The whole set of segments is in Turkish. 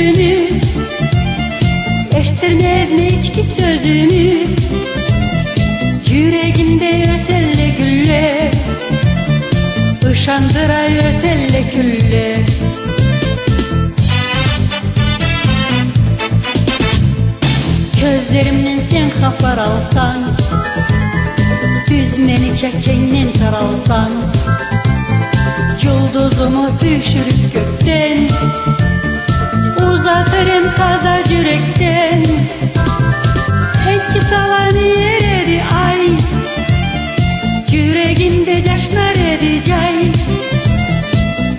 gülümü, eştirmez mi içki sözümü? Yüreğimde ötelle gülle, ışandıray ötelle gülle. Gözlerimden sen xapar alsan, düzmeni çəkəndən taralsan, yulduzumu düşürüp gökten, uzatırım taza yürekten. Etki salanı yeredi ay, yüreğimde yaşlar edecek.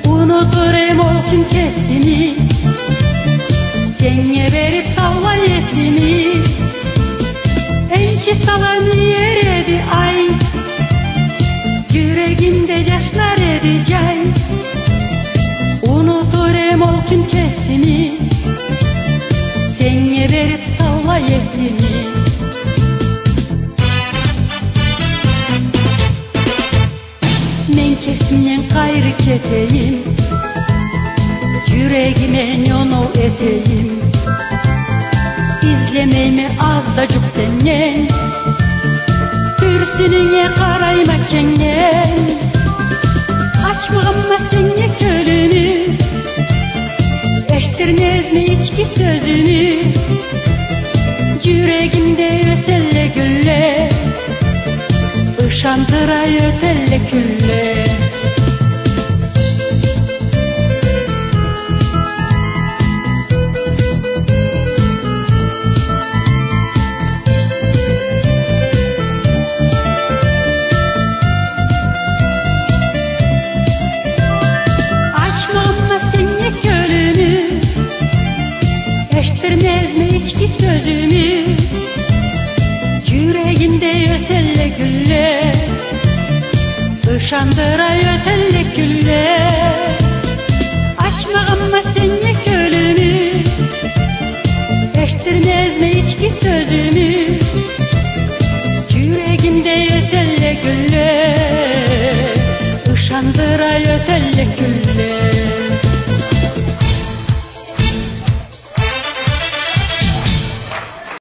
Unuturum o gün kesimi, senye verip salla yetimi. Enki salanı yeredi ay, yüreğimde yaşlar edecek. Unuturum o gün kesimi, senye verip salla yetimi. Men kesimden gayrı keteyim, yüreğime yonu eteyim. İzlemeyme azdacık senden, kürsününe karayma kengen. Açmağımma senye kölünü, eştirmez mi içki sözünü? Yüreğimde ötelle gülle, ışandıray ötelle gülle. Eştirmez mi içki sözümü? Yüreğimde ötelle gülle, ışandıray ötelle gülle. Açmağımma senye kölünü, eştirmez mi içki sözümü? Yüreğimde ötelle gülle, ışandıray ötelle